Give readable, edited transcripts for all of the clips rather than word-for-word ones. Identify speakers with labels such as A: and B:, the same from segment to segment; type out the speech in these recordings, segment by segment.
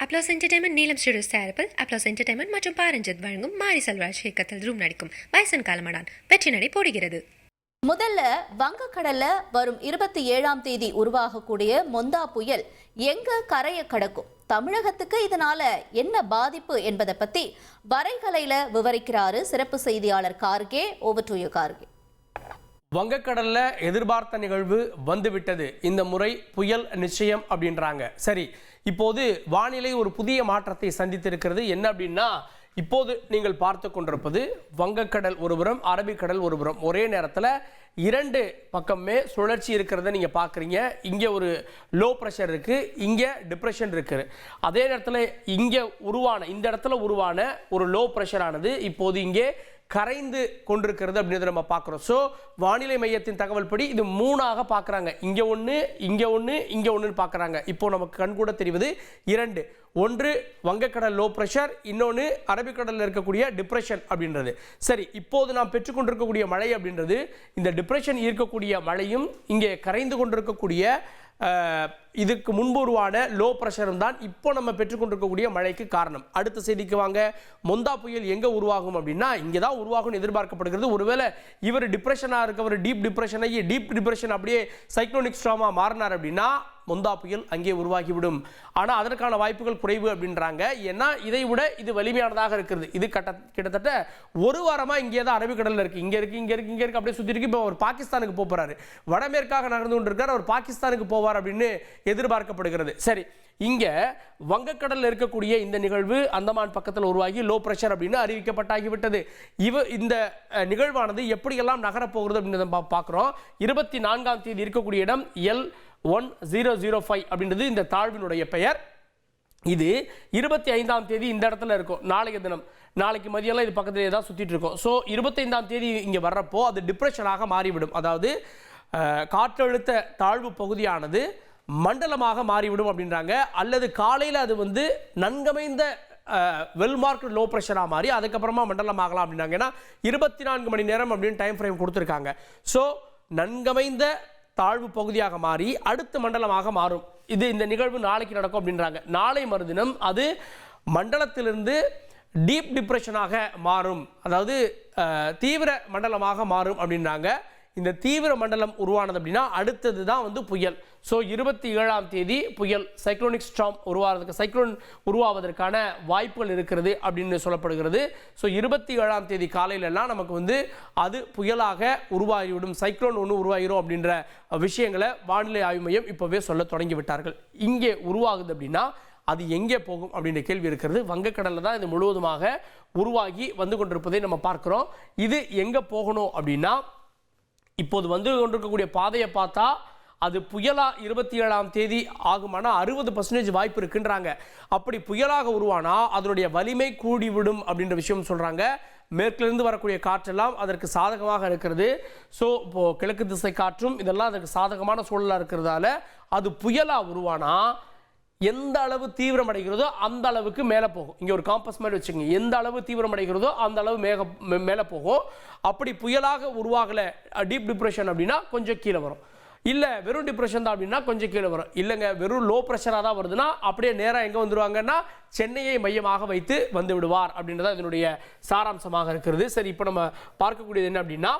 A: Applause entertainment நீலம் studios தயாரிப்பில் applause entertainment மற்றும் பாரஞ்சித் வழங்கும் மாரி செல்வராஜ் இயக்கத்தில் ரூம் நடிக்கும் வயசன் காலமடான் வெற்றி நடை போடுகிறது.
B: முதல்ல வங்கக்கடல்ல வரும் 27ஆம் தேதி உருவாகக்கூடிய மொந்தா புயல் எங்க கரையை கடக்கும், தமிழகத்துக்கு இதனால என்ன பாதிப்பு என்பதை பத்தி வரைகலையில விவரிக்கிறாரு சிறப்பு செய்தியாளர் Kharge. Over to you Kharge.
C: வங்கக்கடல்ல எதிர்பார்த்த நிகழ்வு வந்துவிட்டது. இந்த முறை புயல் நிச்சயம் அப்படின்றாங்க. சரி, இப்போது வானிலை ஒரு புதிய மாற்றத்தை சந்தித்திருக்கிறது. என்ன அப்படின்னா, இப்போது நீங்கள் பார்த்து கொண்டிருப்பது வங்கக்கடல் ஒருபுறம், அரபிக்கடல் ஒருபுறம், ஒரே நேரத்தில் இரண்டு பக்கமே சுழற்சி இருக்கிறத நீங்கள் பார்க்குறீங்க. இங்கே ஒரு லோ ப்ரெஷர் இருக்குது, இங்கே டிப்ரெஷன் இருக்குது. அதே நேரத்தில் இங்கே இந்த இடத்துல உருவான ஒரு லோ ப்ரெஷரானது இப்போது இங்கே கரைந்து கொண்டிருக்கிறது அப்படின்றத நம்ம பார்க்குறோம். ஸோ வானிலை மையத்தின் தகவல் படி இது மூணாக பார்க்குறாங்க. இங்கே ஒன்று, இங்கே ஒன்று, இங்கே ஒன்றுன்னு பார்க்குறாங்க. இப்போ நமக்கு கண்கூட தெரிவது இரண்டு. ஒன்று வங்கக்கடல் லோ ப்ரெஷர், இன்னொன்று அரபிக்கடலில் இருக்கக்கூடிய டிப்ரெஷன் அப்படின்றது. சரி, இப்போது நாம் பெற்றுக்கொண்டிருக்கக்கூடிய மழை அப்படின்றது இந்த டிப்ரெஷன் இருக்கக்கூடிய மழையும் இங்கே கரைந்து கொண்டிருக்கக்கூடிய இதுக்கு முன்பு உருவான லோ ப்ரெஷரும் தான் இப்போ நம்ம பெற்றுக்கொண்டிருக்கக்கூடிய மழைக்கு காரணம். அடுத்த செய்திக்கு வாங்க. மொந்தா புயல் எங்கே உருவாகும் அப்படின்னா, இங்கே தான் உருவாகும் எதிர்பார்க்கப்படுகிறது. ஒருவேளை இவர் டிப்ரெஷனாக இருக்கவர் டீப் டிப்ரெஷன் அப்படியே சைக்ளோனிக் ஸ்ட்ராமாக மாறினார் அப்படின்னா மொந்தா புயல் அங்கே உருவாகிவிடும். ஆனால் அதற்கான வாய்ப்புகள் குறைவு அப்படின்றாங்க. ஏன்னா இதை விட இது வலிமையானதாக இருக்கிறது. இது கிட்டத்தட்ட ஒரு வாரமாக இங்கே தான் அரபிக்கடலில் இருக்குது. இங்கே இருக்குது அப்படியே சுற்றி இருக்கு. இப்போ அவர் பாகிஸ்தானுக்கு போகிறாரு, வடமேற்காக நகர்ந்து கொண்டிருக்கார். அவர் பாகிஸ்தானுக்கு போவார் அப்படின்னு எதிர்பார்க்கப்படுகிறது. சரி, இங்கே வங்கக்கடலில் இருக்கக்கூடிய இந்த நிகழ்வு அந்தமான் பக்கத்தில் உருவாகி லோ ப்ரெஷர் அப்படின்னு அறிவிக்கப்பட்டாகிவிட்டது. இந்த நிகழ்வானது எப்படியெல்லாம் நகரப்போகிறது அப்படின்னு பார்க்குறோம். 24ஆம் தேதி இருக்கக்கூடிய இடம் L1005 அப்படின்றது இந்த தாழ்வினுடைய பெயர். இது 25ஆம் தேதி இந்த இடத்துல இருக்கும். நாளைக்கு தினம், நாளைக்கு மதியெல்லாம் இது பக்கத்திலே தான் சுற்றிட்டு இருக்கும். ஸோ 25ஆம் தேதி இங்கே வர்றப்போ அது டிப்ரெஷனாக மாறிவிடும். அதாவது காற்றழுத்த தாழ்வு பகுதியானது மண்டலமாக மாறிவிடும் அப்படின்றாங்க. அல்லது காலையில் அது நன்கமைந்த வெல்மார்க் லோ ப்ரெஷராக மாறி அதுக்கப்புறமா மண்டலமாகலாம் அப்படின்னாங்க. ஏன்னா 24 மணி நேரம் அப்படின்னு டைம் ஃப்ரேம் கொடுத்துருக்காங்க. ஸோ நன்கமைந்த தாழ்வு பகுதியாக மாறி அடுத்த மண்டலமாக மாறும். இந்த நிகழ்வு நாளைக்கு நடக்கும் அப்படின்றாங்க. நாளை மறுதினம் அது மண்டலத்திலிருந்து டீப் டிப்ரெஷனாக மாறும், அதாவது தீவிர மண்டலமாக மாறும் அப்படின்றாங்க. இந்த தீவிர மண்டலம் உருவானது அப்படின்னா அடுத்தது தான் புயல். ஸோ 27ஆம் தேதி புயல் சைக்ளோனிக் ஸ்டார்ம் சைக்ளோன் உருவாவதற்கான வாய்ப்புகள் இருக்கிறது அப்படின்னு சொல்லப்படுகிறது. ஸோ 27ஆம் தேதி காலையிலலாம் நமக்கு அது புயலாக உருவாகிவிடும், சைக்ளோன் ஒன்று உருவாகிடும் அப்படின்ற விஷயங்களை வானிலை ஆய்வு மையம் இப்போவே சொல்ல தொடங்கி விட்டார்கள். இங்கே உருவாகுது அப்படின்னா அது எங்கே போகும் அப்படின்ற கேள்வி இருக்கிறது. வங்கக்கடலில் தான் இது முழுவதுமாக உருவாகி வந்து கொண்டிருப்பதை நம்ம பார்க்குறோம். இது எங்கே போகணும் அப்படின்னா, இப்போது கொண்டிருக்கக்கூடிய பாதையை பார்த்தா அது புயலா 27ஆம் தேதி ஆகுமானா 60% வாய்ப்பு இருக்குன்றாங்க. அப்படி புயலாக உருவானா அதனுடைய வலிமை கூடிவிடும் அப்படின்ற விஷயம் சொல்றாங்க. மேற்கிலிருந்து வரக்கூடிய காற்றெல்லாம் அதற்கு சாதகமாக இருக்கிறது. ஸோ இப்போ கிழக்கு திசை காற்றும் இதெல்லாம் அதற்கு சாதகமான சூழலாக இருக்கிறதால அது புயலா உருவானா எந்த அளவு தீவிரம் அடைகிறதோ அந்த அளவுக்கு மேலே போகும். இங்கே ஒரு காம்பஸ் மாதிரி வச்சுக்கோங்க. எந்த அளவு தீவிரம் அடைகிறதோ அந்த அளவு மேலே போகும். அப்படி புயலாக உருவாகலை டீப் டிப்ரெஷன் அப்படின்னா கொஞ்சம் கீழே வரும். இல்லை வெறும் டிப்ரெஷன் தான் அப்படின்னா கொஞ்சம் கீழே வரும். இல்லைங்க வெறும் லோ ப்ரெஷராக தான் வருதுன்னா அப்படியே நேராக எங்கே வந்துடுவாங்கன்னா சென்னையை மையமாக வைத்து வந்து விடுவார் அப்படின்றத இதனுடைய சாராம்சமாக இருக்கிறது. சரி, இப்போ நம்ம பார்க்கக்கூடியது என்ன அப்படின்னா,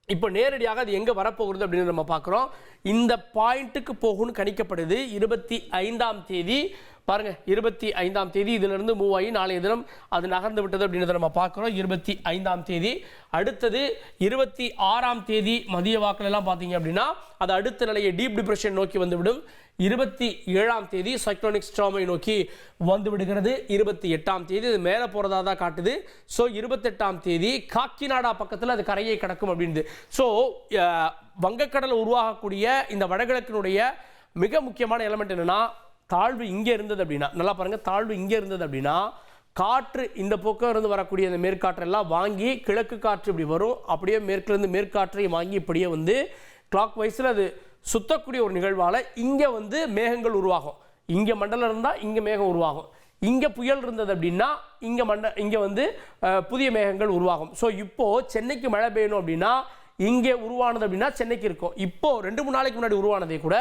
C: இப்போ நேரடியாக அது எங்கே வரப்போகிறது அப்படின்னு நம்ம பார்க்குறோம். இந்த பாயிண்ட்டுக்கு போகும்னு கணிக்கப்படுது. 25ஆம் தேதி பாருங்க, 25ஆம் தேதி இதிலிருந்து மூவ் ஆகி நாளைய தினம் அது நகர்ந்து விட்டது அப்படின்றத நம்ம பார்க்குறோம். 25ஆம் தேதி அடுத்தது 26ஆம் தேதி மதிய வாக்கில் எல்லாம் பார்த்தீங்க அப்படின்னா அது அடுத்த நிலையை டீப் டிப்ரெஷன் நோக்கி வந்துவிடும். 27ஆம் தேதி சைக்ளோனிக் ஸ்டார்மை நோக்கி வந்து விடுகிறது. 28ஆம் தேதி அது மேலே போகிறதா தான் காட்டுது. ஸோ 28ஆம் தேதி காக்கிநாடா பக்கத்தில் அது கரையை கடக்கும் அப்படின்னு. ஸோ வங்கக்கடல் உருவாகக்கூடிய இந்த வடகிழக்கினுடைய மிக முக்கியமான எலமெண்ட் என்னன்னா, தாழ்வு இங்கே இருந்தது அப்படின்னா, நல்லா பாருங்கள், தாழ்வு இங்கே இருந்தது அப்படின்னா காற்று இந்த பக்கம் இருந்து வரக்கூடிய இந்த மேற்காற்றெல்லாம் வாங்கி கிழக்கு காற்று இப்படி வரும். அப்படியே மேற்கிலிருந்து மேற்காற்றை வாங்கி இப்படியே கிளாக் வைஸில் அது சுத்தக்கூடிய ஒரு நிகழ்வால் இங்கே மேகங்கள் உருவாகும். இங்கே மண்டலம் இருந்தால் இங்கே மேகம் உருவாகும். இங்கே புயல் இருந்தது அப்படின்னா இங்கே புதிய மேகங்கள் உருவாகும். ஸோ இப்போது சென்னைக்கு மழை பெய்யணும் அப்படின்னா இங்கே உருவானது அப்படின்னா சென்னைக்கு இருக்கும். இப்போ 2-3 நாளைக்கு முன்னாடி உருவானதே கூட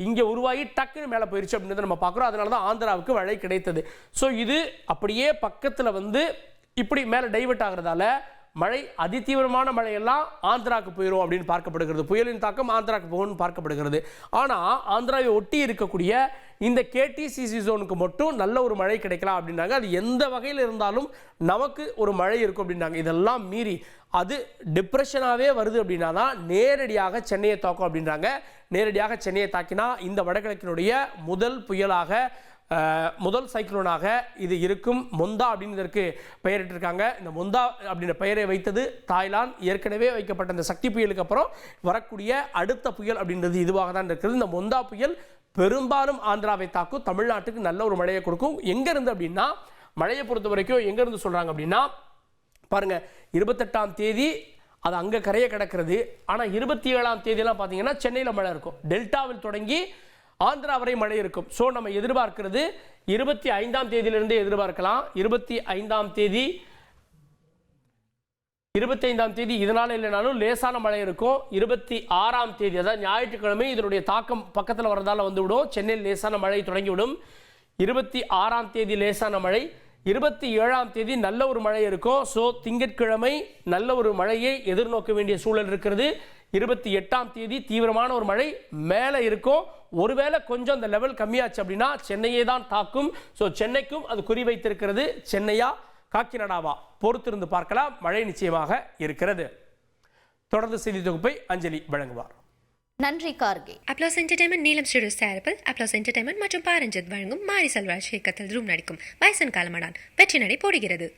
C: இங்கே உருவாகி டக்குன்னு மேலே போயிருச்சு அப்படின்றத நம்ம பார்க்குறோம். அதனால தான் ஆந்திராவுக்கு மழை கிடைத்தது. ஸோ இது அப்படியே பக்கத்தில் வந்து இப்படி மேலே டைவர்ட் ஆகிறதால மழை அதிதீவிரமான மழையெல்லாம் ஆந்திராவுக்கு போயிடும் அப்படின்னு பார்க்கப்படுகிறது. புயலின் தாக்கம் ஆந்திராவுக்கு போகணும்னு பார்க்கப்படுகிறது. ஆனால் ஆந்திராவை ஒட்டி இருக்கக்கூடிய இந்த கேடிசிசி ஜோனுக்கு மட்டும் நல்ல ஒரு மழை கிடைக்கலாம் அப்படின்னாங்க. அது எந்த வகையில் இருந்தாலும் நமக்கு ஒரு மழை இருக்கும் அப்படின்னாங்க. இதெல்லாம் மீறி அது டிப்ரெஷனாகவே வருது அப்படின்னா தான் நேரடியாக சென்னையை தாக்கும் அப்படின்றாங்க. நேரடியாக சென்னையை தாக்கினா இந்த வடகிழக்கினுடைய முதல் புயலாக முதல் சைக்ளோனாக இது இருக்கும். மொந்தா அப்படின்னு இதற்கு பெயரிட்டிருக்காங்க. இந்த மொந்தா அப்படின்ற பெயரை வைத்தது தாய்லாந்து. ஏற்கனவே வைக்கப்பட்ட இந்த சக்தி புயலுக்கு அப்புறம் வரக்கூடிய அடுத்த புயல் அப்படின்றது இதுவாக தான் இருக்கிறது. இந்த மொந்தா புயல் பெரும்பாலும் ஆந்திராவை தாக்கும், தமிழ்நாட்டுக்கு நல்ல ஒரு மழையை கொடுக்கும். எங்கேருந்து அப்படின்னா மழையை பொறுத்த வரைக்கும் எங்கேருந்து சொல்கிறாங்க அப்படின்னா பாருங்கள், 28ஆம் தேதி அது அங்கே கரையை கிடக்கிறது. ஆனால் 27ஆம் தேதியெல்லாம் பார்த்தீங்கன்னா சென்னையில் மழை இருக்கும். டெல்டாவில் தொடங்கி ஆந்திரா வரை மழை இருக்கும். ஸோ நம்ம எதிர்பார்க்கிறது 25ஆம் தேதியிலிருந்து எதிர்பார்க்கலாம். 25ஆம் தேதி இதனால் இல்லைனாலும் லேசான மழை இருக்கும். 26ஆம் தேதி அதாவது ஞாயிற்றுக்கிழமை இதனுடைய தாக்கம் பக்கத்தில் வரதால் வந்துவிடும். சென்னையில் லேசான மழை தொடங்கிவிடும். 26ஆம் தேதி லேசான மழை, 27ஆம் தேதி நல்ல ஒரு மழை இருக்கும். ஸோ திங்கட்கிழமை நல்ல ஒரு மழையை எதிர்நோக்க வேண்டிய சூழல் இருக்கிறது. 28ஆம் தேதி தீவிரமான ஒரு மழை மேலே இருக்கும். ஒருவேளை கொஞ்சம் அந்த லெவல் கம்மியாச்சு அப்படின்னா சென்னையை தான் தாக்கும். ஸோ சென்னைக்கும் அது குறிவைத்திருக்கிறது. சென்னையா காக்கிநாடாவா பொறுத்திருந்து பார்க்கலாம். மழை நிச்சயமாக இருக்கிறது. தொடர்ந்து செய்தி தொகுப்பை அஞ்சலி வழங்குவார்.
B: நன்றி கார்கே.
A: அப்ளாஸ் என்டர்டைன்மெண்ட் நீலம் ஸ்டுடியோஸ் தயாரிப்பில் அப்ளாஸ் என்டர்டைன்மெண்ட் மற்றும் பாரஞ்சித் வழங்கும் மாரி செல்வராஜ் இயக்கத்தில் ரூம் நடிக்கும் பைசன் காலமடான் வெற்றி நடை போடுகிறது.